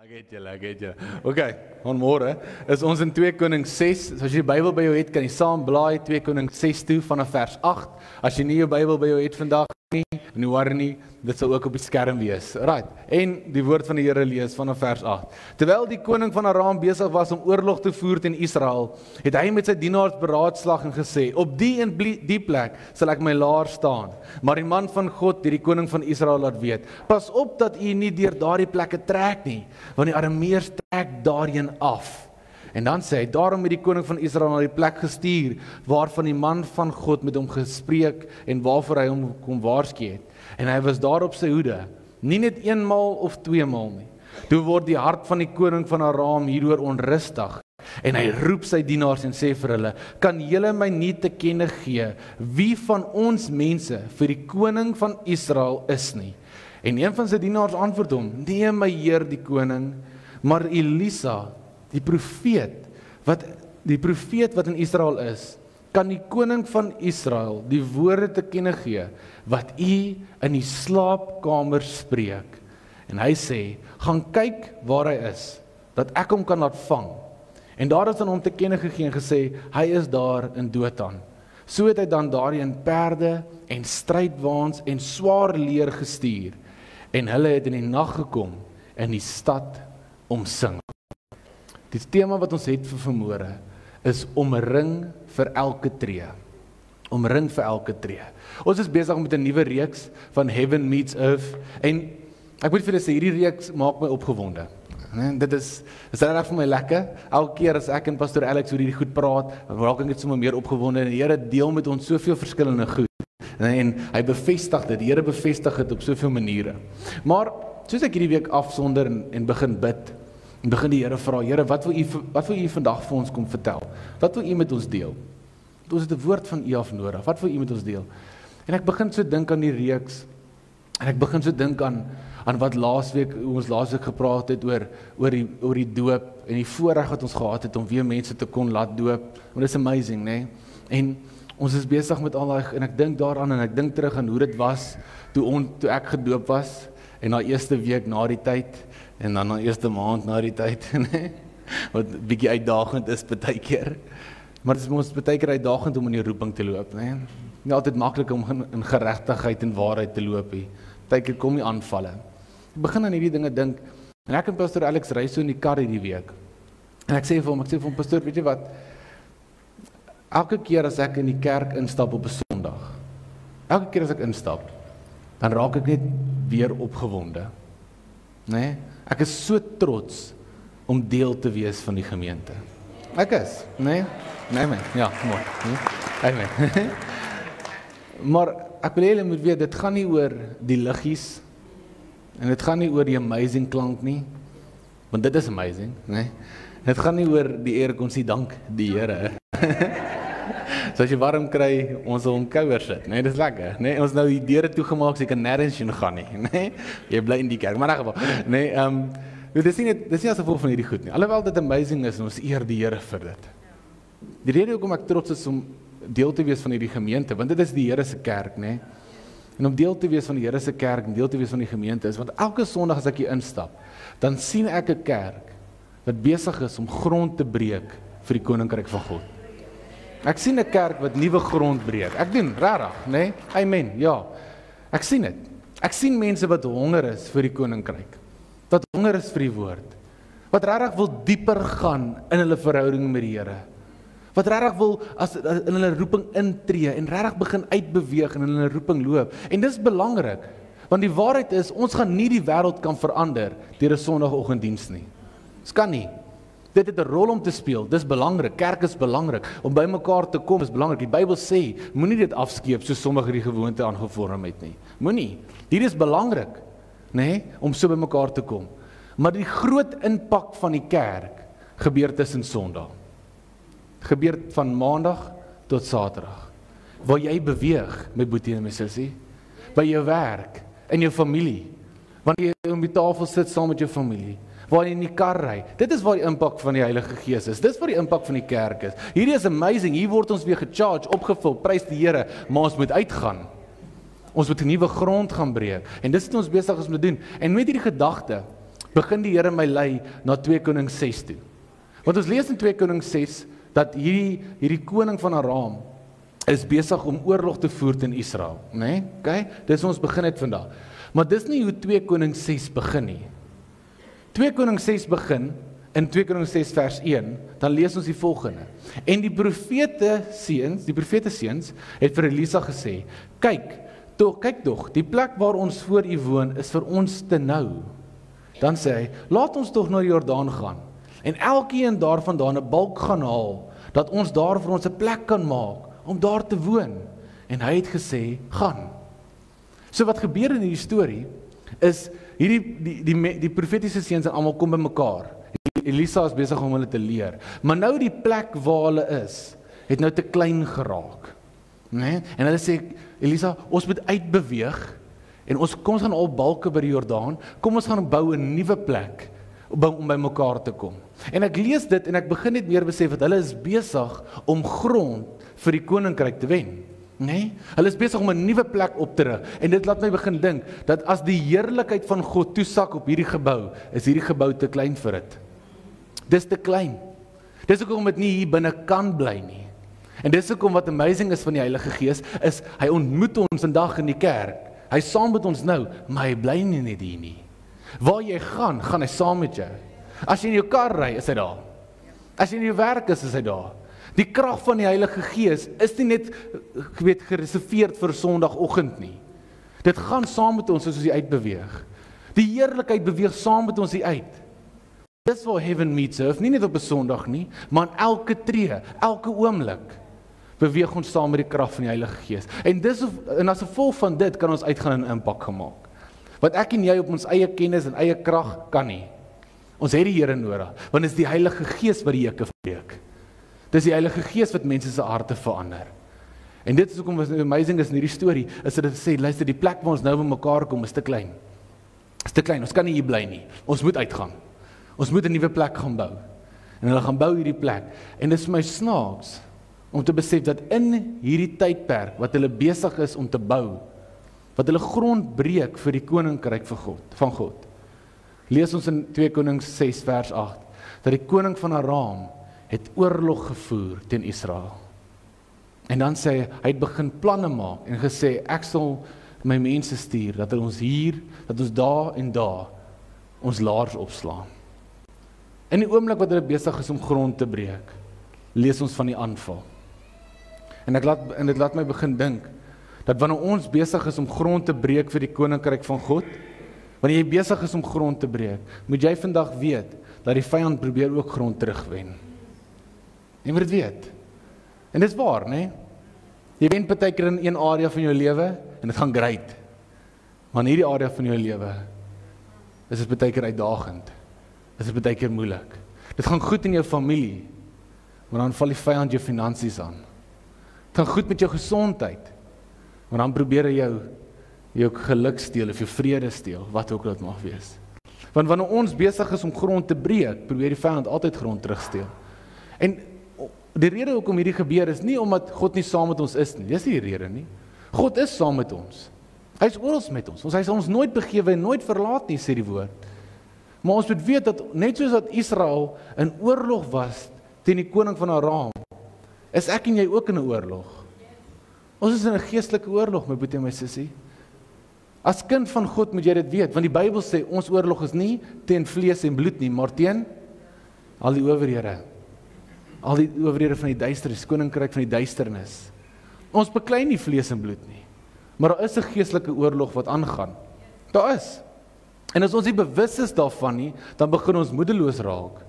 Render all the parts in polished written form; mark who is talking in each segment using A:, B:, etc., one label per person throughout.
A: Ek het julle. Okay, vanmôre is ons in 2 Konings 6. So as jy die Bybel by jou het, kan jy saam blaai 2 Konings 6 toe vanaf vers 8. As jy nie jou Bybel by jou het vandag nie, nie worry nie, dit sal ook op die skerm wees. Right. En die woord van die Here lees vanaf vers 8. Terwyl die koning van Aram besig was om oorlog te voer teen Israel, het hy met sy dienaars beraadslag en gesê: "Op die en die plek sal ek my laar staan." Maar die man van God, die koning van Israel, laat weet: "Pas op dat u nie deur daardie plekke trek nie, want die Arameërs trek daarheen af." En dan sê hy: "Daarom het die koning van Israel na die plek gestuur waarvan die man van God met hom gespreek en waarvoor hy hom kom waarsku het. En hy was daar op sy hoede, nie net eenmaal of tweemaal nie. Toe word die hart van die koning van Aram hieroor onrustig, en hy roep sy dienaars en sê vir hulle: "Kan julle my nie te kenne gee wie van ons mense vir die koning van Israel is nie?" En een van sy dienaars antwoord hom: "Nee, my heer die koning, maar Elisa, die profeet wat in Israel is, kan die koning van Israel die woorde te kenne gee wat u in die slaapkamer spreek." En hy sê: "Gaan kyk waar hy is, dat ek hom kan laat vang." En daar is aan hom te kenne gegee en gesê: "Hy is daar in Dothan." So het hy dan daarheen perde en strydwaans en swaar leer gestuur, en hulle het in die nag gekom in die stad omsing. Die tema wat ons het vir vanmôre is omring vir elke tree. Omring vir elke tree. Ons is besig met 'n nuwe reeks van Heaven Meets Earth, en ek moet vir julle sê, hierdie reeks maak my opgewonde. Dit is regtig vir my lekker. Elke keer as ek en Pastor Alex oor hierdie goed praat, raak ek net sommer meer opgewonde, en die Here deel met ons soveel verskillende goed. En hy bevestig dit, die Here bevestig dit op soveel maniere. Maar soos ek hierdie week afsonder en begin bid, en begin die Here vra: "Here, wat wil u vandag vir ons kom vertel? Wat wil u met ons deel? Ons het 'n woord van u af nodig. Wat wil u met ons deel?" En ek begin so dink aan die reeks, en ek begin so dink aan wat ons laasweek gepraat het oor die doop, en die voorreg wat ons gehad het om weer mense te kon laat doop. Want dit is amazing, né? En ons is besig met al daai, en ek dink daaraan, en ek dink terug aan hoe dit was toe ek gedoop was, en na eerste week na die tyd, en dan na eerste maand na die tyd, wat bietjie uitdagend is partykeer. Maar dit is ons partykeer uitdagend om in die roeping te loop, né? Nie altyd maklik om in geregtigheid en waarheid te loop nie. Partykeer kom die aanvalle. Ek begin aan hierdie dinge dink, en ek en Pastor Alex ry so in die kar hierdie week. En ek sê vir hom, "Pastor, weet jy wat? Elke keer as ek in die kerk instap op 'n Sondag, elke keer as ek instap, dan raak ek net weer opgewonde. Né? Ek is so trots om deel te wees van die gemeente. Ek is, né? Nee man, ja, mooi. Amen. Maar ek wil julle moet weet, dit gaan nie oor die liggies, en dit gaan nie oor die amazing klank nie, want dit is amazing, né? Dit gaan nie oor die eer, kon sê dank die Here. So as jy warm kry, ons sal hom kouer sit, né? Dis lekker, né? Ons nou die deure toegemaak, so jy kan nêrens heen gaan nie, né? Jy bly in die kerk, maar in geval, né? Dis nie as gevolg van hierdie goed nie. Alhoewel dit amazing is, en ons eer die Here vir dit. Die rede hoekom ek trots is om deel te wees van hierdie gemeente, want dit is die Here se kerk, né? En om deel te wees van die Here se kerk en deel te wees van die gemeente is, want elke Sondag as ek hier instap, dan sien ek 'n kerk wat besig is om grond te breek vir die koninkryk van God. Ek sien 'n kerk wat nuwe grond breek. Ek doen, regtig, né? Amen, ja. Ek sien dit. Ek sien mense wat honger is vir die koninkryk, wat honger is vir die woord, wat regtig wil dieper gaan in hulle verhouding met die Here, wat regtig wil in hulle roeping intree en regtig begin uitbeweeg en in hulle roeping loop. En dis belangrik, want die waarheid is, ons gaan nie die wêreld kan verander deur 'n Sondagoggenddiens nie. Dit kan nie. Dit het 'n rol om te speel, dis belangrik, kerk is belangrik, om by mekaar te kom is belangrik. Die Bybel sê, moenie dit afskeep soos sommige die gewoonte aangevorm het nie. Moenie. Hier is belangrik, né, om so by mekaar te kom. Maar die groot impak van die kerk gebeur tussen Sondag. Gebeur van Maandag tot Saterdag. Waar jy beweeg, my boetie en my sussie, by jou werk, in jou familie, wanneer jy om die tafel sit saam met jou familie, waar jy in die kar ry. Dit is waar die impak van die Heilige Gees is. Dis waar die impak van die kerk is. Hierdie is amazing. Hier word ons weer gecharge, opgevul, prys die Here, maar ons moet uitgaan. Ons moet 'n nuwe grond gaan breek. En dis wat ons besig is om te doen. En met hierdie gedagte, begin die Here my lei na 2 Konings 6 toe. Want ons lees in 2 Konings 6, dat hierdie koning van Aram is besig om oorlog te voer teen Israel, né? Okay? Dis ons begin het vandag. Maar dis nie hoe 2 Konings 6 begin nie. 2 Konings 6 begin in 2 Konings 6 vers 1, dan lees ons die volgende. En die profete seuns het vir Elisa gesê, kyk tog, die plek waar ons voor u woon is vir ons te nou. Dan sê hy, laat ons tog na die Jordaan gaan en elkeen daarvandaan 'n balk gaan haal, dat ons daar vir ons 'n plek kan maak om daar te woon. En hy het gesê, gaan. So wat gebeur in hierdie storie is die profetiese seuns en almal kom by mekaar. Elisa is besig om hulle te leer. Maar nou die plek waar hulle is, het nou te klein geraak. Nee? En hulle sê, Elisa, ons moet uitbeweeg en kom ons gaan al balke by die Jordaan, kom ons gaan bou 'n nuwe plek om by mekaar te kom. En ek lees dit en ek begin net meer besef dat hulle is besig om grond vir die koninkryk te wen. Nee? Hulle is besig om 'n nuwe plek op te rig. En dit laat my begin dink dat as die heerlikheid van God toesak op hierdie gebou, is hierdie gebou te klein vir dit. Dis te klein. Dis hoekom dit nie hier binne kan bly nie. En dis hoekom wat amazing is van die Heilige Gees, is hy ontmoet ons vandag in die kerk. Hy is saam met ons nou, maar hy bly nie net hier nie. Waar jy gaan hy saam met jou. As jy in jou kar ry, is hy daar. As jy in jou werk is hy daar. Die krag van die Heilige Gees is nie net gereserveerd vir Sondagoggend nie. Dit gaan saam met ons as ons uitbeweeg. Die heerlikheid beweeg saam met ons uit. Dis waar heaven meets earth, nie net op 'n Sondag nie, maar in elke tree, elke oomblik beweeg ons saam met die krag van die Heilige Gees. En as gevolg van dit kan ons uitgaan en impak gemaak. Wat ek en jy op ons eie kennis en eie krag kan nie. Ons het die Here nodig, want dit is die Heilige Gees wat die juke verbreek. Dis die Heilige Gees wat mense se harte verander. En dit is hoekom wat amazing is in hierdie storie, is dat dit sê, luister, die plek waar ons nou by mekaar kom is te klein. Is te klein, ons kan nie hier bly nie. Ons moet uitgaan. Ons moet 'n nuwe plek gaan bou. En hulle gaan bou hierdie plek. En dit is vir my snaaks om te besef dat in hierdie tydperk wat hulle besig is om te bou, wat hulle grond breek vir die koninkryk van God. Lees ons in 2 Konings 6 vers 8, dat die koning van Aram het oorlog gevoer teen Israel. En dan sê hy het begin planne maak en gesê, ek sal my mense stuur, dat ons hier, dat ons daar en daar ons laars opslaan. In die oomblik wat hulle besig is om grond te breek, lees ons van die aanval. En dit laat my begin dink, dat wanneer ons besig is om grond te breek vir die koninkryk van God, wanneer jy besig is om grond te breek, moet jy vandag weet, dat die vyand probeer ook grond terugwen. Jy moet dit weet. En dit is waar, né? Jy wen partykeer in een area van jou lewe, en dit gaan great. Maar in hierdie area van jou lewe, is dit partykeer uitdagend. Is dit partykeer moeilik. Dit gaan goed in jou familie, maar dan val die vyand jou finansies aan. Dit gaan goed met jou gesondheid, maar dan probeer hy jou geluk steel, of jou vrede steel, wat ook dit mag wees. Want wanneer ons besig is om grond te breek, probeer die vyand altyd grond terugsteel. En die rede hoekom hierdie gebeur is nie omdat God nie saam met ons is nie, dis nie die rede nie. God is saam met ons. Hy is oral met ons. Hy sal ons nooit begewe en nooit verlaat nie, sê die woord. Maar ons moet weet dat net soos dat Israel in oorlog was teen die koning van Aram, is ek en jy ook in 'n oorlog. Ons is in 'n geestelike oorlog, my boetie en my sussie. As kind van God moet jy dit weet, want die Bybel sê ons oorlog is nie teen vlees en bloed nie, maar teen al die owerhede. Al die owerhede van die duisternis, koninkryk van die duisternis. Ons beklei nie vlees en bloed nie, maar daar is 'n geestelike oorlog wat aangaan. Daar is. En as ons nie bewus is daarvan nie, dan begin ons moedeloos raak.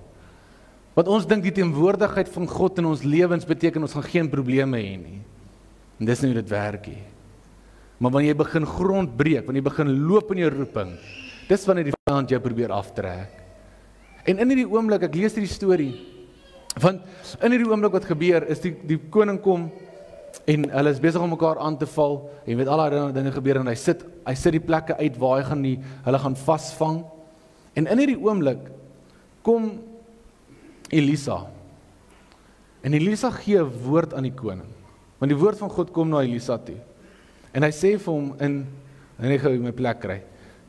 A: Want ons dink die teenwoordigheid van God in ons lewens beteken ons gaan geen probleme hê nie. En dis nie hoe dit werk nie. Maar wanneer jy begin grond breek, wanneer jy begin loop in jou roeping, dis wanneer die vyand jou probeer aftrek. En in hierdie oomblik, ek lees hierdie storie, want in hierdie oomblik wat gebeur, is die koning kom, en hulle is besig om mekaar aan te val, en weet al die dinge gebeur, en hy sit die plekke uit waar hulle gaan vasvang, en in hierdie oomblik, kom Elisa, en Elisa gee 'n woord aan die koning, want die woord van God kom na Elisa toe, en hy sê vir hom, en ek gaan my plek kry,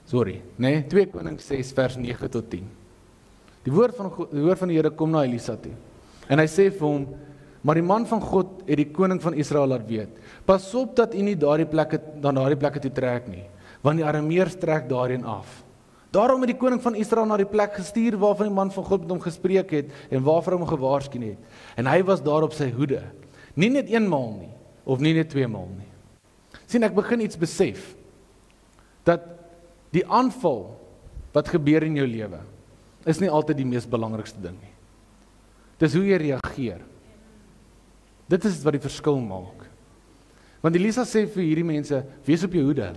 A: Sorry, nee, 2 Konings 6 vers 9 tot 10. Die woord van die Here kom na Elisa toe. En hy sê vir hom, maar die man van God het die koning van Israel laat weet, pas op dat u nie daardie plekke toe trek nie, want die Arameërs trek daarheen af. Daarom het die koning van Israel na die plek gestuur waarvan die man van God met hom gespreek het en waarvoor hom gewaarsku het. En hy was daar op sy hoede. Nie net eenmaal nie, of nie net 2 maal nie. Sien, ek begin iets besef, dat die aanval wat gebeur in jou lewe, is nie altyd die mees belangrikste ding nie. Dis hoe jy reageer. Dit is wat die verskil maak. Want Elisa sê vir hierdie mense, wees op jou hoede.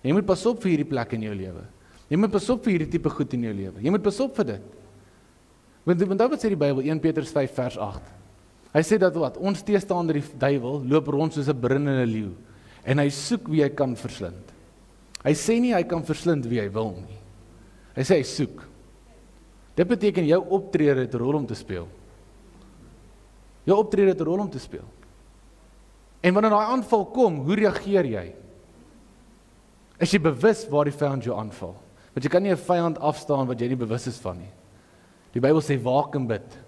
A: Jy moet pas op vir hierdie plek in jou lewe. Jy moet pas op vir hierdie tipe goed in jou lewe. Jy moet pas op vir dit. Want wat sê die Bybel, 1 Petrus 5 vers 8. Hy sê dat wat, ons teestander die duiwel loop rond soos 'n brullende leeu en hy soek wie hy kan verslind. Hy sê nie hy kan verslind wie hy wil nie. Hy sê hy soek. Dit beteken jou optrede het 'n rol om te speel. Jou optrede het 'n rol om te speel. En wanneer daai aanval kom, hoe reageer jy? Is jy bewus waar die vyand jou aanval? Want jy kan nie 'n vyand afstaan wat jy nie bewus is van nie. Die Bybel sê waak en bid.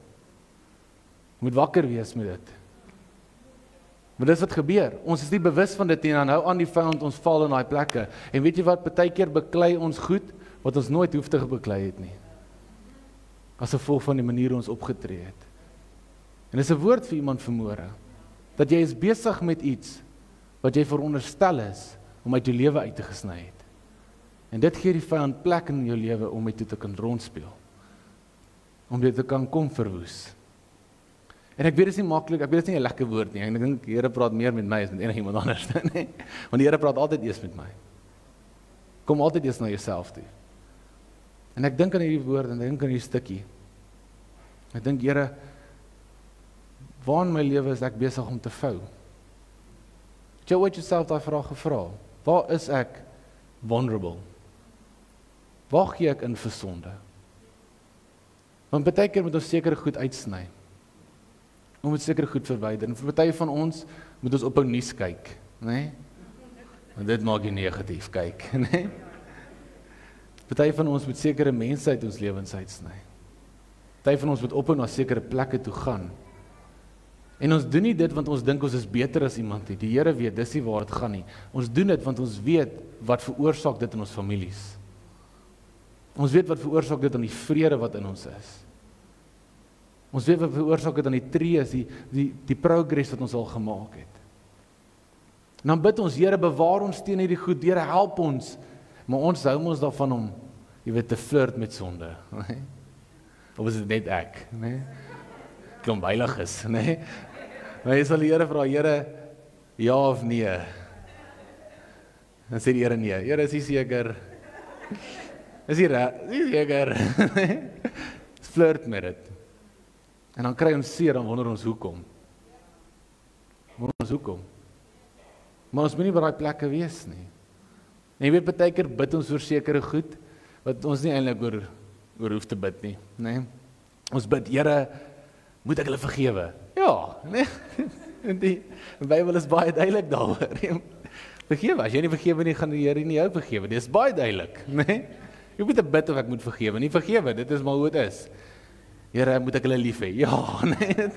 A: Jy moet wakker wees met dit. Maar dis wat gebeur. Ons is nie bewus van dit nie, en dan hou aan die vyand ons val in daai plekke. En weet jy wat, partykeer beklei ons goed wat ons nooit hoef te beklei het nie. As gevolg van die manier hoe ons opgetree het. En dis 'n woord vir iemand vanmôre, dat jy is besig met iets wat jy veronderstel is om uit jou lewe uit te gesny het. En dit gee die vyand plek in jou lewe om dit te kan rondspeel. Om dit te kan kom verwoes. En ek weet dit is nie maklik, ek weet dit is nie 'n lekker woord nie. Ek dink die Here praat meer met my as met enigiemand anders, nee. Want die Here praat altyd eers met my. Kom altyd eers na jouself toe. En ek dink aan hierdie woord en ek dink aan hierdie stukkie. Ek dink, Here, waar in my lewe is ek besig om te vou? Het jy ooit jouself daai vraag gevra? Waar is ek vulnerable? Waar gee ek in vir sonde? Want baie keer moet ons sekere goed uitsny. Ons moet sekere goed verwyder. En vir baie van ons moet ons op 'n nuus kyk, né? Want dit maak jy negatief kyk, né? Party van ons moet sekere mense uit ons lewens uitsny. Party van ons moet ophou na sekere plekke toe gaan. En ons doen nie dit want ons dink ons is beter as iemand nie. Die Here weet, dis nie waar dit gaan nie. Ons doen dit want ons weet wat veroorsaak dit in ons families. Ons weet wat veroorsaak dit aan die vrede wat in ons is. Ons weet wat veroorsaak dit aan die trees, die progress wat ons al gemaak het. En dan bid ons, Here, bewaar ons teen hierdie goed, Here, help ons. Maar ons hou ons daarvan om, jy weet, te flirt met sonde. Nee? Of is dit net ek? Nee? Klomp heilig is, nee? Maar jy sal die Here vra, Here, ja of nee? Dan sê die Here nee. Here, is nie seker. Is nie seker. Flirt met dit. En dan kry ons seer, dan wonder ons hoekom. Maar ons moet nie by daai plekke wees nie. En jy weet, baie keer bid ons oor sekere goed, wat ons nie eintlik oor hoef te bid nie, nee? Ons bid, Here, moet ek hulle vergewe? Ja, nee? Die Bybel is baie duidelik daaroor. Vergewe, as jy nie vergewe nie, gaan die Here nie jou vergewe. Dit is baie duidelik, nee? Jy moet te bid of ek moet vergewe, nie vergewe, dit is maar hoe het is. Here, moet ek hulle lief hê? Ja, nee?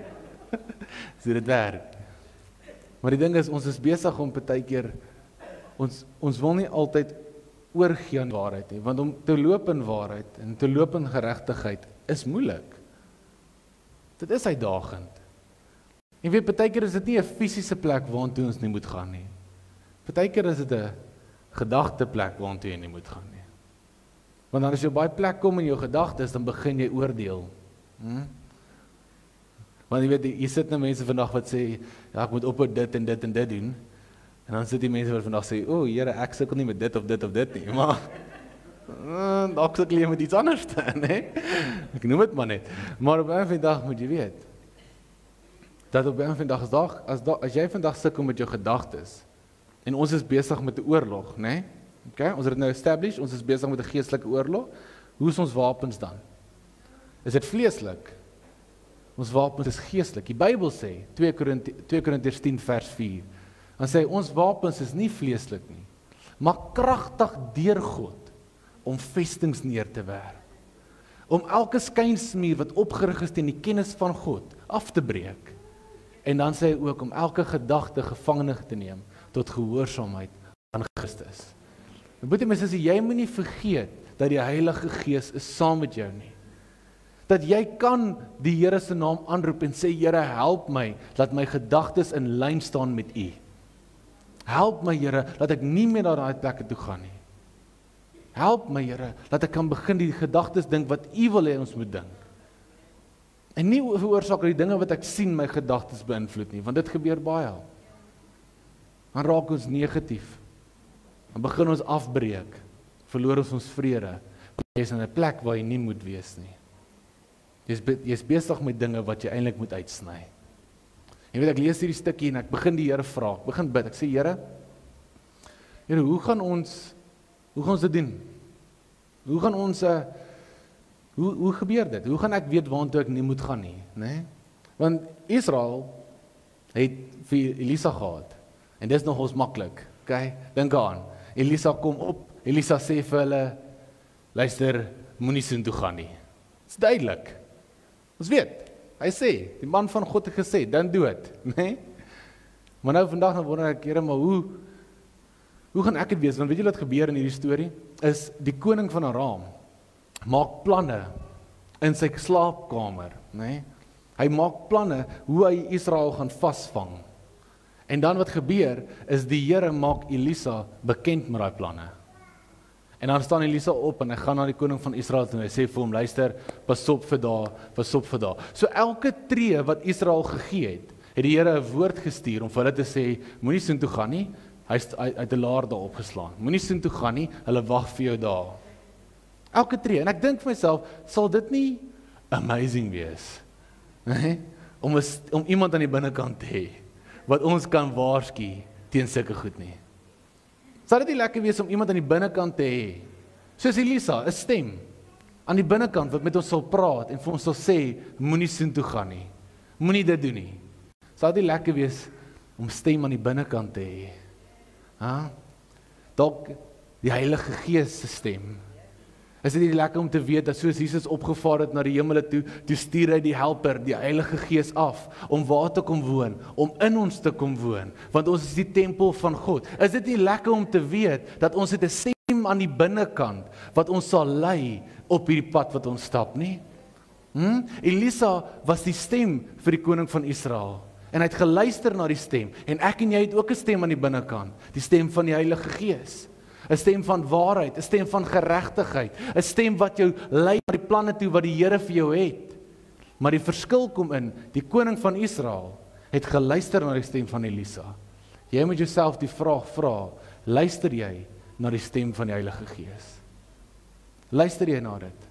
A: So dit werk. Maar die ding is, ons is besig om baie keer, ons wil nie altyd oorgee aan waarheid nie, want om te loop in waarheid en te loop in geregtigheid is moeilik. Dit is uitdagend. En weet, baie keer is dit nie 'n fisiese plek waartoe ons nie moet gaan nie. Baie keer is dit 'n gedagteplek waartoe jy nie moet gaan nie. Want dan as jy by 'n plek kom in jou gedagtes, dan begin jy oordeel. Want jy weet, jy sit nou mense vandag wat sê, ja, ek moet ophou dit en dit en dit doen. En dan sit die mense wat vandag sê, o, Here, ek sukkel nie met dit of dit of dit nie, maar dalk sukkel jy met iets anders, nee? Ek noem dit maar net. Maar op 'n vandag moet jy weet, dat op 'n vandag as jy vandag sukkel met jou gedagtes, en ons is besig met 'n oorlog, né? Okay, ons het dit nou establish, ons is besig met 'n geestelike oorlog. Hoe is ons wapens dan? Is dit vleeslik? Ons wapens is geestelik. Die Bybel sê, 2 Korintiërs 10 vers 4, dan sê ons wapens is nie vleeslik nie, maar kragtig deur God om vestings neer te werp. Om elke skynsmuur wat opgerig is teen die kennis van God af te breek. En dan sê hy ook om elke gedagte gevangene te neem tot gehoorsaamheid aan Christus. Boetie my sussie, jy moet nie vergeet dat die Heilige Gees is saam met jou nie. Dat jy kan die Here se naam aanroep en sê, Here, help my, dat my gedagtes in lyn staan met U. Help my, Here, dat ek nie meer na daai plekke toe gaan nie. Help my, Here, dat ek kan begin die gedagtes dink wat U wil hê ons moet dink. En nie veroorsaak die dinge wat ek sien my gedagtes beïnvloed nie, want dit gebeur baie. Dan raak ons negatief. Dan begin ons afbreek. Verloor ons vrede. Jy is in 'n plek waar jy nie moet wees nie. Jy is besig met dinge wat jy eintlik moet uitsny. Jy weet, ek lees hierdie stukkie en ek begin die Here vra. Ek begin bid. Ek sê, Here, hoe gaan ons dit doen? Hoe gaan ons hoe gebeur dit? Hoe gaan ek weet waartoe ek nie moet gaan nie, né? Want Israel het vir Elisa gehad. En dis nog ons maklik, okay? Dink aan. Elisa kom op. Elisa sê vir hulle, luister, moenie soontoe gaan nie. Dit's duidelik. Ons weet. Hy sê, die man van God het gesê, dan doen dit, né? Maar nou vandag dan wonder ek, Here, maar hoe gaan ek dit wees? Want weet jy wat gebeur in hierdie storie? Is die koning van Aram maak planne in sy slaapkamer, né? Hy maak planne hoe hy Israel gaan vasvang. En dan wat gebeur, is die Here maak Elisa bekend met daai planne. En dan staan Elisa op en hy gaan na die koning van Israel toe en hy sê vir hom, luister, pas op vir daar. So elke tree wat Israel gegee het die Here 'n woord gestuur om vir hulle te sê, moenie soontoe gaan nie, hy het 'n laar daar opgeslaan. Moenie soontoe gaan nie, hulle wag vir jou daar. Elke tree. En ek dink vir myself, sal dit nie amazing wees? Nee? Om iemand aan die binnekant te hê wat ons kan waarsku teen sulke goed nie. Sal dit nie lekker wees om iemand aan die binnekant te hê, soos Elisa, 'n stem aan die binnekant wat met ons sal praat en vir ons sal sê, moenie soontoe gaan nie, moenie dit doen nie. Sal dit nie lekker wees om stem aan die binnekant te hê? Dalk die Heilige Gees se stem. Is dit nie lekker om te weet dat soos Jesus opgevaar het na die hemele toe stuur hy die helper, die Heilige Gees af, om waar te kom woon, om in ons te kom woon, want ons is die tempel van God. Is dit nie lekker om te weet, dat ons het 'n stem aan die binnekant, wat ons sal lei op hierdie pad wat ons stap nie? Elisa was die stem vir die koning van Israel, en hy het geluister na die stem, en ek en jy het ook 'n stem aan die binnekant, die stem van die Heilige Gees. 'n stem van waarheid, 'n stem van geregtigheid, 'n stem wat jou lei na die planne toe wat die Here vir jou het. Maar die verskil kom in, die koning van Israel het geluister na die stem van Elisa. Jy moet jouself die vraag vra, luister jy na die stem van die Heilige Gees? Luister jy na dit?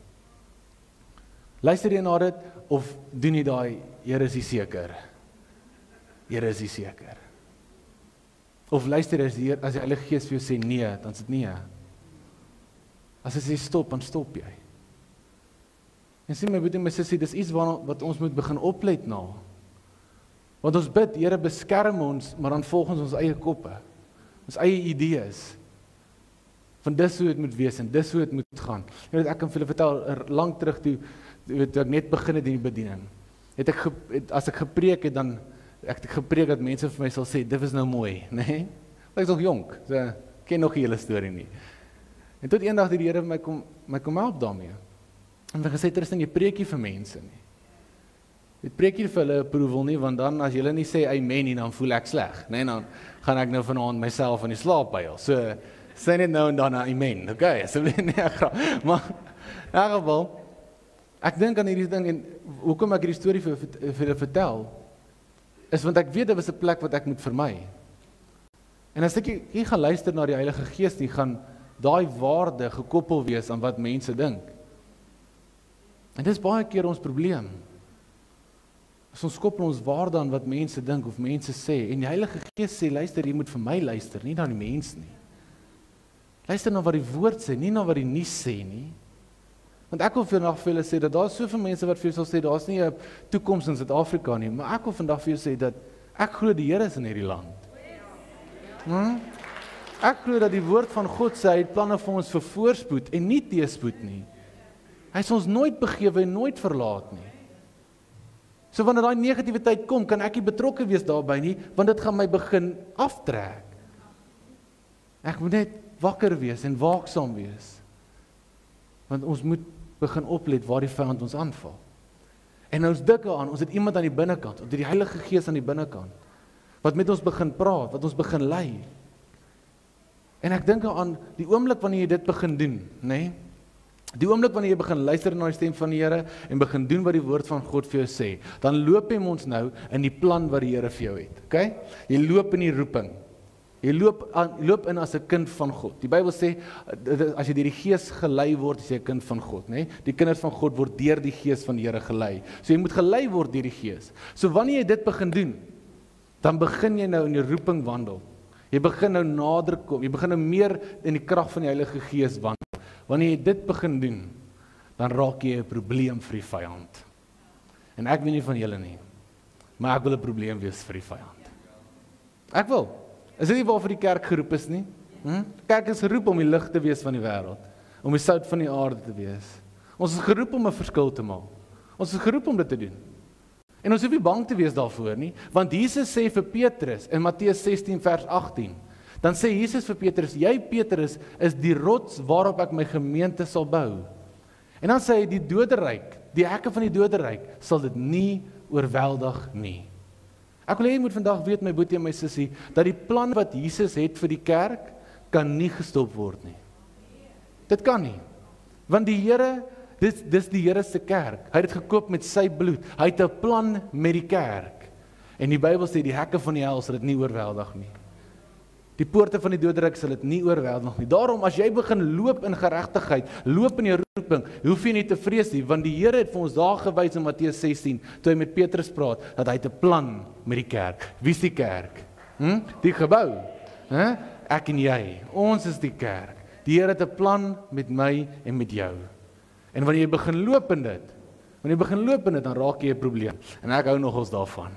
A: Luister jy na dit, of doen jy daai, Here is nie seker? Here is nie seker. Of luister as die Heilige Gees vir jou sê nee, dan is dit nee. As hy sê stop, dan stop jy. En sê my broer en my sussie, dis iets wat ons moet begin oplet na. Want ons bid, Here beskerm ons, maar dan volg ons eie koppe, ons eie idees. Van dis hoe dit moet wees en dis hoe dit moet gaan. Jy weet, ek kan vir julle vertel, lang terug toe ek net begin het in die bediening. As ek gepreek het, dan ek het gepreek dat mense vir my sal sê, dit was nou mooi, nee? Ek is nog jonk, so ek ken nog die hele storie nie. En tot eendag die Here my kom help daarmee. En hy gesê, Tristan, jy preek nie vir mense nie. Jy preek nie vir hulle approval nie, want dan as julle nie sê amen nie, dan voel ek sleg, nee? Dan gaan ek nou vanaand myself in die slaap pyl. So, sê net nou en dan amen, okay, asseblief nie, maar in elk geval, ek dink aan hierdie ding, en hoekom ek hierdie storie vir julle vertel, is want ek weet dit was 'n plek wat ek moet vermy. En as ek nie gaan luister na die Heilige Gees nie, gaan daai waarde gekoppel wees aan wat mense dink. En dis baie keer ons probleem. As ons koppel ons waarde aan wat mense dink of mense sê, en die Heilige Gees sê, luister, jy moet vir my luister, nie na die mens nie. Luister na wat die woord sê, nie na wat die nuus sê nie. Want ek wil vandag vir julle sê, dat daar soveel mense wat vir julle sal sê, daar is nie 'n toekoms in Suid-Afrika nie, maar ek wil vandag vir julle sê, dat ek glo die Here is in hierdie land. Ek glo dat die woord van God sê, hy het planne vir ons vir voorspoed en nie teëspoed nie. Hy is ons nooit begewe en nooit verlaat nie. So wanneer daai negativiteit kom, kan ek nie betrokke wees daarbey nie, want dit gaan my begin aftrek. Ek moet net wakker wees en waaksaam wees. Want ons moet begin oplet waar die vyand ons aanval. En ons dink aan, ons het iemand aan die binnekant, ons het die Heilige Gees aan die binnekant, wat met ons begin praat, wat ons begin lei. En ek dink aan die oomblik wanneer jy dit begin doen, nê? Die oomblik wanneer jy begin luister na die stem van die Here en begin doen wat die woord van God vir jou sê, dan loop jy ons nou in die plan wat die Here vir jou het. Okay? Jy loop in die roeping. Jy loop in as 'n kind van God. Die Bybel sê, as jy deur die Gees gelei word, is jy 'n kind van God, né? Die kinders van God word deur die Gees van die Here gelei. So jy moet gelei word deur die Gees. So wanneer jy dit begin doen, dan begin jy nou in die roeping wandel. Jy begin nou nader kom, jy begin nou meer in die krag van die Heilige Gees wandel. Wanneer jy dit begin doen, dan raak jy 'n probleem vir die vyand. En ek weet nie van julle nie, maar ek wil 'n probleem wees vir die vyand. Ek wil. Is dit nie waarvoor die kerk geroep is nie? Kerk is geroep om die lig te wees van die wêreld, om die sout van die aarde te wees. Ons is geroep om 'n verskil te maak. Ons is geroep om dit te doen. En ons hoef nie bang te wees daarvoor nie, want Jesus sê vir Petrus in Matteus 16 vers 18, dan sê Jesus vir Petrus, jy Petrus is die rots waarop ek my gemeente sal bou. En dan sê hy die doderyk, die hekke van die doderyk, sal dit nie oorweldig nie. Ek wil hê jy moet vandag weet, my boetie en my sussie, dat die plan wat Jesus het vir die kerk, kan nie gestop word nie. Dit kan nie. Want die Here, dis die Here se kerk. Hy het dit gekoop met sy bloed. Hy het 'n plan met die kerk. En die Bybel sê die hekke van die hel sal dit nie oorweldig nie. Die poorte van die doderyk sal dit nie oorweldig nie. Daarom as jy begin loop in geregtigheid, loop in die roeping, hoef jy nie te vrees nie, want die Here het vir ons daar gewys in Matteus 16, toe hy met Petrus praat, dat hy 'n plan met die kerk. Wie is die kerk? Die gebou. Ek en jy. Ons is die kerk. Die Here het 'n plan met my en met jou. En wanneer jy begin loop in dit, dan raak jy 'n probleem. En ek hou nogals daarvan.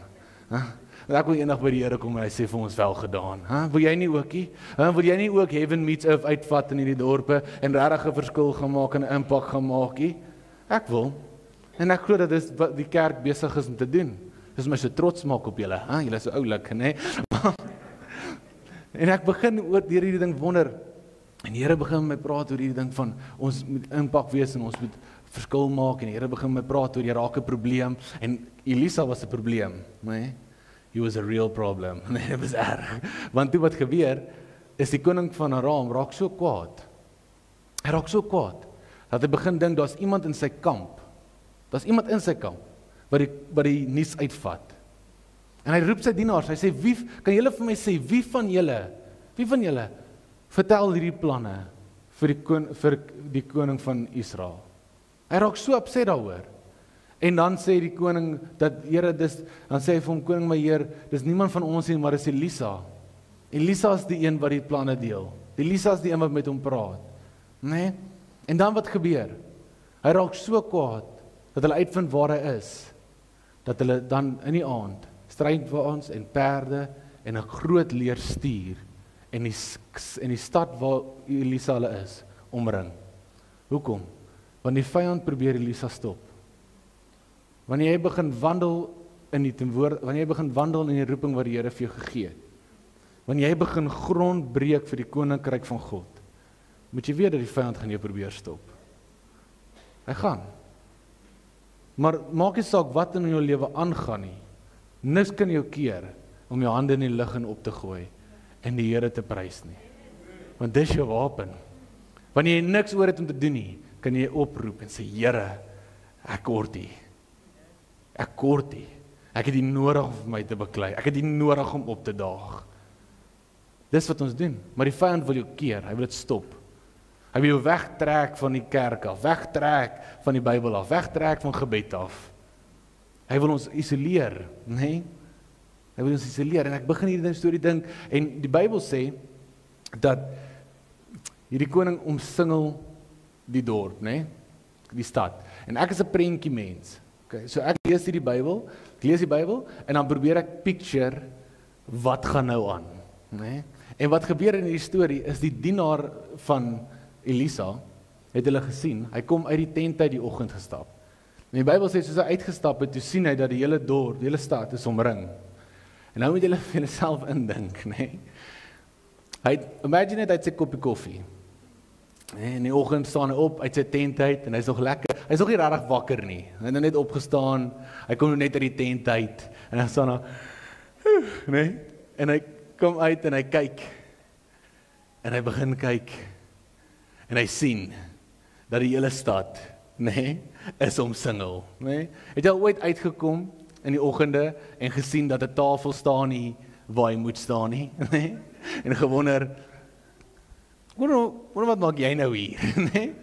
A: Want ek wil eendag by die Here kom en hy sê vir ons wel gedaan. Wil jy nie ook nie? Wil jy nie ook Heaven Meets Earth uitvat in hierdie dorpe en regtig 'n verskil gaan maak en 'n impak gaan maak nie? Ek wil. En ek glo dat dis wat die kerk besig is om te doen. Dis my so trots maak op julle. Julle is so oulik, nê? En ek begin oor deur hierdie ding wonder. En die Here begin met my praat oor hierdie ding van ons moet impak wees en ons moet verskil maak en die Here begin met my praat oor jy raak 'n probleem en Elisa was 'n probleem, nê? He was a real problem. Nee, dit was erg. Want toe wat gebeur is die koning van Aram raak so kwaad. Hy raak so kwaad dat hy begin dink daar's iemand in sy kamp. Daar's iemand in sy kamp wat die nuus uitvat. En hy roep sy dienaars, hy sê, kan julle vir my sê, wie van julle vertel hierdie planne vir die koning van Israel? Hy raak so upset daaroor. En dan sê die koning, dan sê hy vir hom, koning my heer, dis niemand van ons nie, maar dis Elisa. Elisa is die een wat die planne deel. Elisa is die een wat met hom praat. Nee? En dan wat gebeur? Hy raak so kwaad, dat hulle uitvind waar hy is. Dat hulle dan in die aand, strijdwaans en perde, en 'n groot leer stuur, en die stad waar Elisa hulle is, omring. Hoekom? Want die vyand probeer Elisa stop. Wanneer jy begin wandel in die roeping wat die Here vir jou gegee het, wanneer jy begin grond breek vir die koninkryk van God, moet jy weet dat die vyand gaan jou probeer stop. Hy gaan. Maar maak nie saak wat in jou lewe aangaan nie, niks kan jou keer om jou hande in die lug en op te gooi en die Here te prys nie. Want dis jou wapen. Wanneer jy niks oor het om te doen nie, kan jy oproep en sê, Here, ek kort hier. Ek het die nodig om my te beklei. Ek het die nodig om op te daag. Dis wat ons doen. Maar die vyand wil jou keer, hy wil dit stop. Hy wil jou wegtrek van die kerk af, wegtrek van die Bybel af, wegtrek van gebed af. Hy wil ons isoleer, nee? Hy wil ons isoleer, en ek begin hierdie storie dink, en die Bybel sê, dat hierdie koning omsingel die dorp, nee? Die stad. En ek is 'n prentjie mens. Okay, so ek lees die Bybel, en dan probeer ek picture, wat gaan nou aan, nee? En wat gebeur in die storie is die dienaar van Elisa het hulle gesien. Hy kom uit die tent uit die oggend gestap. En die Bybel sê soos hy uitgestap het, toe sien hy dat die hele dorp, die hele stad is omring. En nou moet julle vir jouself indink, nee. Imagine net hy het sy koppie koffie. En in die oggend staan hy op uit sy tent uit en hy's nog lekker. Hy's nog nie regtig wakker nie. Hy het net opgestaan. Hy kom net uit die tent uit en hy staan daar, nee. En hy kom uit en hy kyk. En hy begin kyk. En hy sien dat die hele stad, nee, is omsingel, nee. Het jy al ooit uitgekom in die oggende en gesien dat 'n tafel staan nie waar hy moet staan nie, nee? En gewonder, wonder wat maak jy nou hier, nee?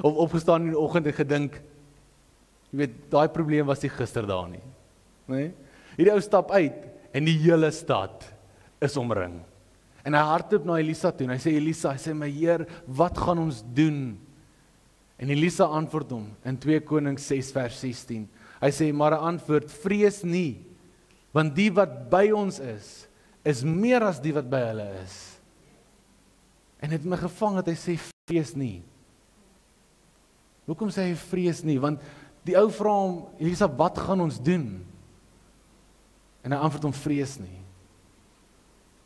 A: Of opgestaan in die oggend en gedink, jy weet, daai probleem was nie gister daar nie, nee? Hierdie ou stap uit en die hele stad is omring. En hy hardloop na Elisa toe en hy sê, Elisa, hy sê, my Heer, wat gaan ons doen? En Elisa antwoord hom in 2 Konings 6 vers 16. Hy sê, maar hy antwoord, vrees nie, want die wat by ons is meer as die wat by hulle is. En het my gevang dat hy sê, vrees nie. Hoekom sê hy vrees nie? Want die ou vra hom, Elisa, wat gaan ons doen? En hy antwoord hom, vrees nie.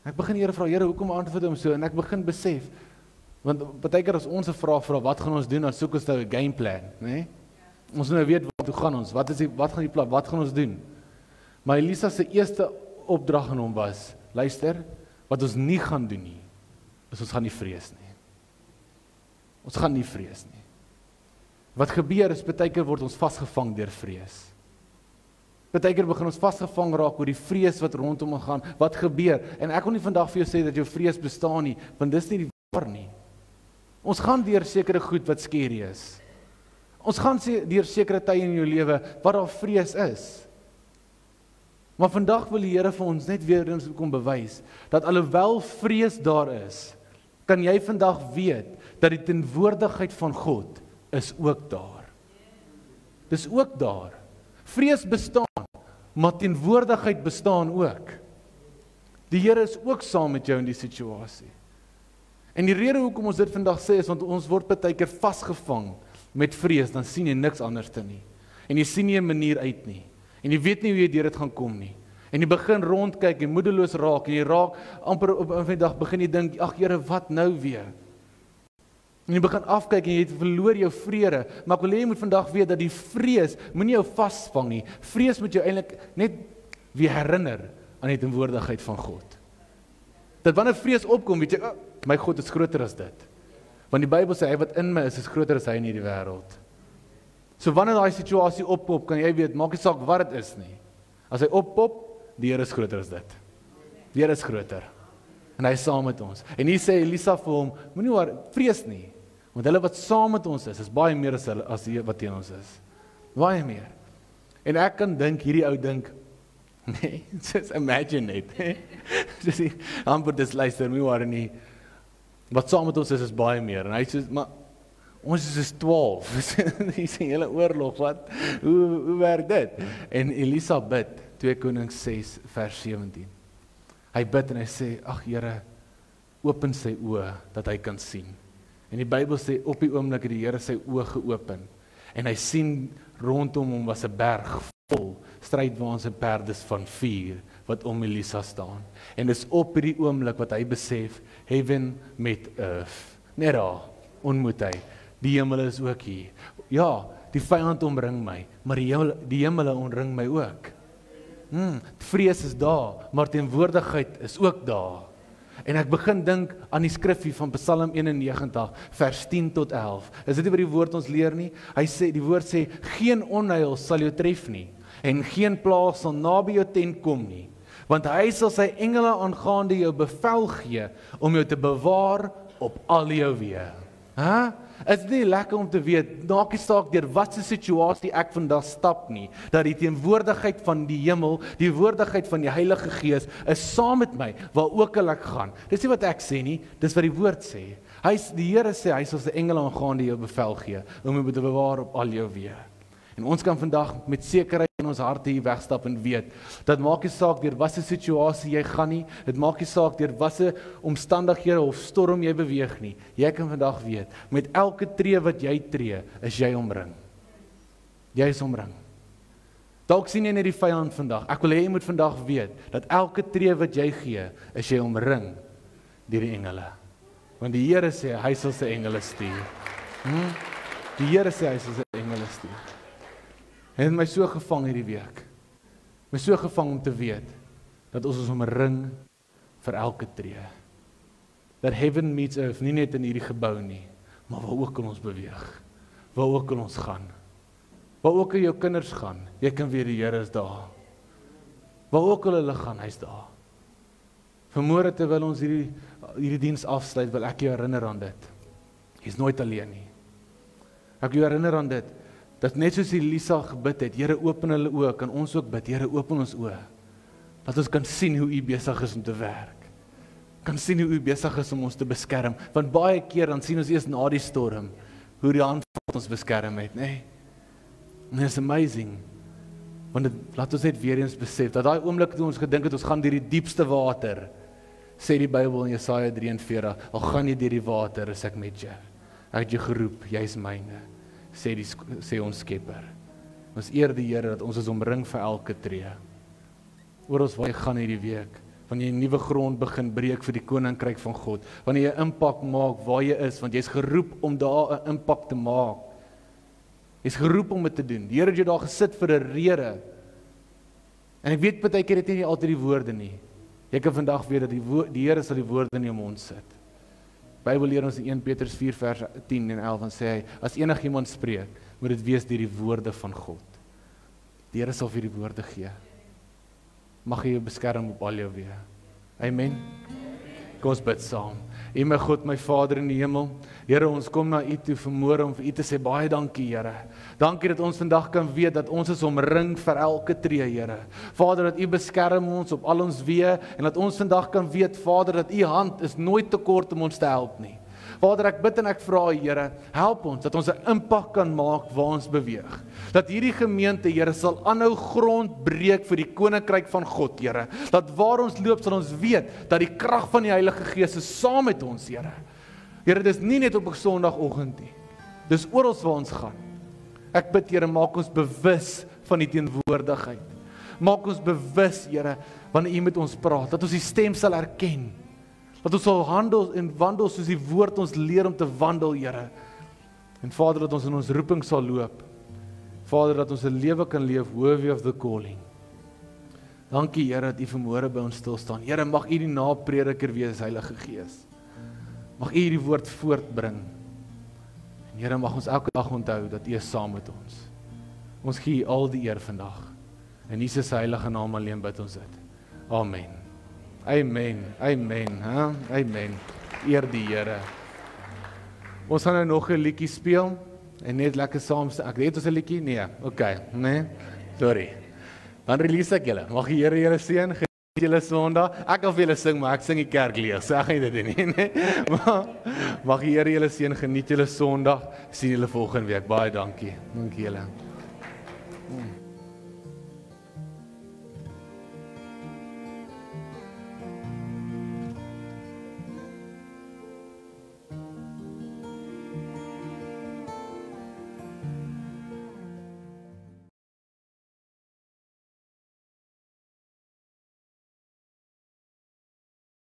A: Ek begin Here vra, Here, hoekom antwoord hom so? En ek begin besef, want baie keer as ons 'n vraag vra, wat gaan ons doen, dan soek ons nou 'n game plan, né? Ons nou weet waartoe gaan ons, wat gaan die plan, wat gaan ons doen? Maar Elisa se eerste opdrag aan hom was, luister, wat ons nie gaan doen nie, is ons gaan nie vrees nie. Ons gaan nie vrees nie. Wat gebeur is, baie keer word ons vasgevang deur vrees. Baie keer begin ons vasgevang raak oor die vrees wat rondom ons gaan, wat gebeur, en ek wil nie vandag vir jou sê dat jou vrees bestaan nie, want dis nie die waar nie. Ons gaan deur sekere goed wat skerry is. Ons gaan deur sekere tye in jou lewe wat daar vrees is. Maar vandag wil die Here vir ons net weer eens kom bewys, dat alhoewel vrees daar is, kan jy vandag weet, dat die teenwoordigheid van God is ook daar. Dis ook daar. Vrees bestaan, maar teenwoordigheid bestaan ook. Die Here is ook saam met jou in die situasie. En die rede hoekom ons dit vandag sê, is want ons word baie keer vasgevang met vrees, dan sien jy niks anders te nie. En jy sien nie 'n manier uit nie. En jy weet nie hoe jy deur dit gaan kom nie. En jy begin rondkyk en moedeloos raak, en jy raak amper op 'n dag begin jy dink, ag Here, wat nou weer? En jy begin afkyk en jy verloor jou vrede, maar ek wil hê jy moet vandag weet dat die vrees moenie jou vasvang nie. Vrees moet jou eintlik net weer herinner aan die teenwoordigheid van God. Dat wanneer vrees opkom, weet jy, oh, my God is groter as dit. Want die Bybel sê, hy wat in my is groter as hy in hierdie wêreld. So wanneer daai situasie oppop, kan jy weet, maak nie saak wat dit is nie. As hy oppop, die Here is groter as dit. Die Here is groter. En hy is saam met ons. En hier sê Elisa vir hom, moenie vrees nie. Want hulle wat saam met ons is baie meer as hulle as die wat teen ons is. Baie meer. En ek kan dink, hierdie ou dink, nee, just imagine it. Just amper dis luister, moenie worry nie. Wat saam met ons is baie meer. En hy sê, maar ons is 12. Dis 'n hele oorlog, wat? Hoe werk dit? En Elisa bid, 2 Konings 6 vers 17. Hy bid en hy sê, ag Here, open sy oë dat hy kan sien. En die Bybel sê, op die oomblik het die Here sy oë geopen. En hy sien rondom hom was 'n berg vol strydwaans en perdes van vuur wat om Elisa staan. En dis op hierdie oomblik wat hy besef, heaven met earth. Net daar ontmoet hy. Die hemel is ook hier. Ja, die vyand omring my, maar die hemele omring my ook. Vrees is daar, maar teenwoordigheid is ook daar. En ek begin dink aan die skrifgie van Psalm 91, vers 10 tot 11. Is dit nie wat die woord ons leer nie? Hy sê, die woord sê, geen onheil sal jou tref nie, en geen plaag sal naby jou tent kom nie, want hy sal sy engele aangaande jou bevel gee, om jou te bewaar op al jou weë. Is dit nie lekker om te weet, maak nie saak deur watse situasie ek vandag stap nie, dat die teenwoordigheid van die hemel, die woordigheid van die Heilige Gees, is saam met my, waar ook al ek gaan. Dis nie wat ek sê nie, dis wat die woord sê. Die Here sê, hy sal sy engele aangaande jou bevel gee, om jou te bewaar op al jou weë. En ons kan vandag met sekerheid in ons harte hier wegstap en weet, dat maak nie saak deur watter situasie jy gaan nie, dit maak nie saak deur watter omstandighede of storm jy beweeg nie, jy kan vandag weet, met elke tree wat jy tree, is jy omring. Jy is omring. Dalk sien jy net die vyand vandag, ek wil hê jy moet vandag weet, dat elke tree wat jy gee, is jy omring deur die engele. Want die Here sê, hy sal sy engele stuur. Die Here sê, hy sal sy engele stuur. Hy het my so gevang hierdie week. My so gevang om te weet, dat ons omring vir elke tree. Dat heaven meets earth, nie net in hierdie gebou nie, maar waar ook kan ons beweeg. Waar ook kan ons gaan. Waar ook kan jou kinders gaan, jy kan weet die Here is daar. Waar ook al hulle gaan, hy's daar. Vanmôre terwyl ons hierdie diens afsluit, wil ek jou herinner aan dit. Jy's nooit alleen nie. Ek jou herinner aan dit, dat net soos Elisa gebid het, Here open hulle oë, kan ons ook bid, Here open ons oë, dat ons kan sien hoe U besig is om te werk, kan sien hoe U besig is om ons te beskerm, want baie keer dan sien ons eers na die storm, hoe die hand van ons beskerm het, nee, and it's amazing, want laat ons net weer eens besef, dat daai oomblik toe ons gedink het, ons gaan deur die diepste water, sê die Bybel in Jesaja 43, al gaan jy deur die water, is ek met jou. Ek het jou geroep, jy is myne, sê ons Skepper. Ons eer die Here dat ons is omring vir elke tree. Oral waar jy gaan hierdie week, wanneer jy nuwe grond begin breek vir die koninkryk van God, wanneer jy impak maak waar jy is, want jy is geroep om daar 'n impak te maak. Jy is geroep om dit te doen. Die Here het jou daar gesit vir 'n rede. En ek weet partykeer het jy nie altyd die woorde nie. Jy kan vandag weet dat die Here sal die woorde in jou mond sit. Bybel leer ons in 1 Petrus 4 vers 10 en 11 en sê hy, as enigiemand spreek, moet dit wees deur die woorde van God. Die Here sal vir die woorde gee. Mag hy jou beskerm op al jou weë. Amen. Kom ons bid saam. U my God, my Vader in die hemel, Here, ons kom na U toe vanmôre om vir U te sê baie dankie, Here. Dankie dat ons vandag kan weet dat ons is omring vir elke tree, Here. Vader, dat U beskerm ons op al ons weë en dat ons vandag kan weet, Vader, dat U hand is nooit te kort om ons te help nie. Vader, ek bid en ek vra, Here, help ons dat ons 'n impak kan maak waar ons beweeg. Dat hierdie gemeente, Here, sal aanhou grond breek vir die koninkryk van God, Here. Dat waar ons loop, sal ons weet dat die krag van die Heilige Gees is saam met ons, Here. Here, dis nie net op 'n Sondagoggend nie. Dis oral waar ons gaan. Ek bid, Here, maak ons bewus van die teenwoordigheid. Maak ons bewus, Here, wanneer U met ons praat, dat ons die stem sal herken. Dat ons sal handel en wandel soos die woord ons leer om te wandel, Here. En Vader, dat ons in ons roeping sal loop. Vader, dat ons 'n lewe kan leef worthy of the calling. Dankie, Here, dat U vanmôre by ons stil staan. Here, mag U die naprediker wees, Heilige Gees. Mag U hierdie woord voortbring. En Here, mag ons elke dag onthou dat U is saam met ons. Ons gee U al die eer vandag. In Jesus se heilige naam alleen bid ons dit. Amen. Amen, amen, amen. Eer die Here. Ons gaan nou nog 'n liedjie speel en net lekker saam sing. Ek weet ons 'n liedjie? Nee, okay, nee. Sorry. Dan release ek julle. Mag die Here julle seën. Geniet julle Sondag. Ek wil vir julle sing, maar ek sing die kerk leeg. So ek gaan dit doen nie, nee. Maar mag die Here julle seën. Geniet julle Sondag. Sien julle volgende week. Baie dankie. Dankie julle.